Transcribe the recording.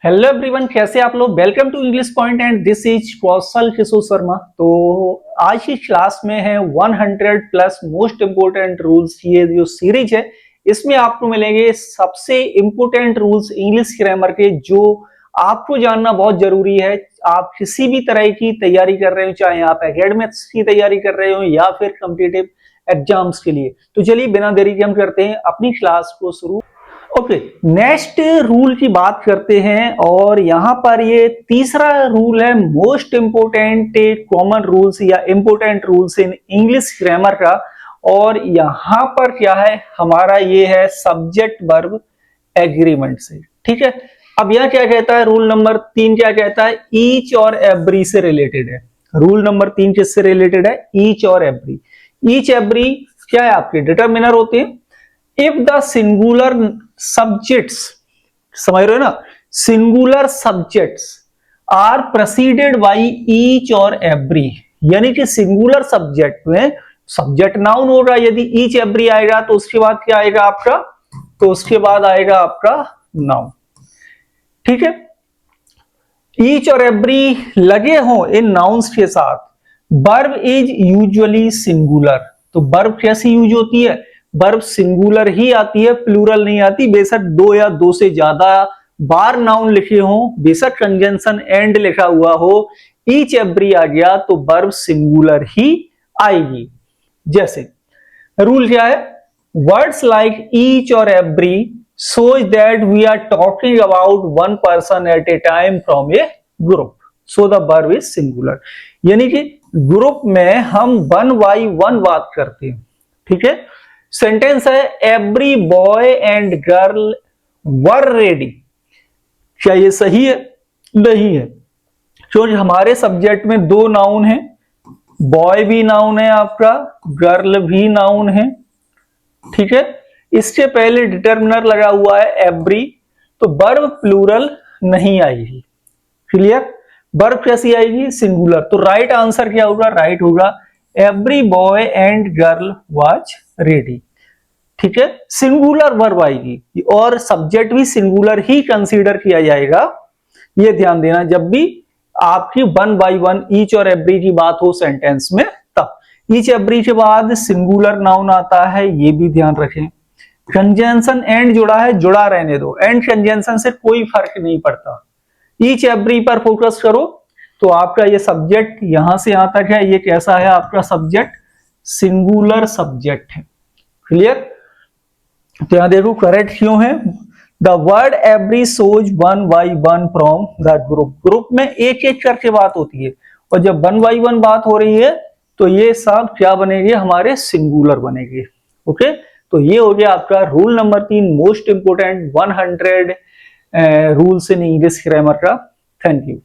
Hello everyone, कैसे आप लोग। Welcome to English point and this is Kaushal Kishore Sharma. तो आज की क्लास में है 100 प्लस मोस्ट इम्पोर्टेंट रूल्स। ये जो सीरीज है इसमें आपको मिलेंगे सबसे इम्पोर्टेंट रूल्स इंग्लिश ग्रामर के, जो आपको जानना बहुत जरूरी है। आप किसी भी तरह की तैयारी कर रहे हो, चाहे आप एकेडमिक्स की तैयारी कर रहे हो या फिर कॉम्पिटिटिव एग्जाम्स के लिए। तो चलिए बिना देरी के हम करते हैं अपनी क्लास को शुरू। ओके, नेक्स्ट रूल की बात करते हैं और यहां पर ये तीसरा रूल है मोस्ट इंपोर्टेंट कॉमन रूल्स या important rules in English grammar का। और यहां पर क्या है हमारा, ये है सब्जेक्ट वर्ब एग्रीमेंट से। ठीक है, अब यह क्या कहता है, रूल नंबर 3 क्या कहता है, ईच और एवरी से रिलेटेड है। रूल नंबर 3 किससे रिलेटेड है, ईच और एवरी। ईच एवरी क्या है, आपके डिटरमिनर होते हैं। इफ द सिंगुलर सब्जेक्ट्स, समझ रहे हो ना, singular subjects are preceded by each और एवरी, यानी कि सिंगुलर सब्जेक्ट में सब्जेक्ट नाउन होगा, यदि ईच एवरी आएगा तो उसके बाद क्या आएगा आपका, तो उसके बाद आएगा आपका नाउन। ठीक है, ईच और एवरी लगे हो इन नाउन्स के साथ, वर्ब इज यूजुअली सिंगुलर। तो वर्ब कैसी यूज होती है, वर्ब सिंगुलर ही आती है, प्लूरल नहीं आती। बेशक दो या दो से ज्यादा बार नाउन लिखे हो, बेशक कंजंक्शन एंड लिखा हुआ हो, ईच एवरी आ गया तो वर्ब सिंगुलर ही आएगी। जैसे रूल क्या है, वर्ड्स लाइक ईच और every shows that we are talking about one person at a time from a group, so the verb is singular। यानी कि ग्रुप में हम वन बाई वन बात करते हैं। ठीक है, सेंटेंस है every boy and girl were ready. क्या ये सही है, नहीं है, क्योंकि हमारे सब्जेक्ट में दो नाउन है, बॉय भी नाउन है आपका, गर्ल भी नाउन है। ठीक है, इसके पहले डिटरमिनर लगा हुआ है एवरी, तो वर्ब प्लूरल नहीं आएगी। क्लियर, वर्ब कैसी आएगी, सिंगुलर। तो राइट आंसर क्या होगा, राइट होगा every boy and girl was ready. ठीक है, सिंगुलर वर्ब आएगी और सब्जेक्ट भी सिंगुलर ही कंसीडर किया जाएगा। ये ध्यान देना जब भी आपकी वन बाई वन ईच और एवरी की बात हो सेंटेंस में, तब ईच एवरी के बाद सिंगुलर नाउन आता है, ये भी ध्यान रखें। कंजंक्शन एंड जुड़ा है, जुड़ा रहने दो, एंड कंजंक्शन से कोई फर्क नहीं पड़ता। ईच एवरी पर फोकस करो तो आपका ये सब्जेक्ट यहां से यहां तक है, ये कैसा है आपका सब्जेक्ट, सिंगुलर सब्जेक्ट है। क्लियर, तो यहां देखो करेक्ट क्यों है, the word every shows one by one from the group. Group में एक एक करके बात होती है, और जब वन बाई वन बात हो रही है तो ये सब क्या बनेंगे, हमारे सिंगुलर बनेंगे। ओके, तो ये हो गया आपका rule number 3 most important 100 rules in English grammar का। Thank you.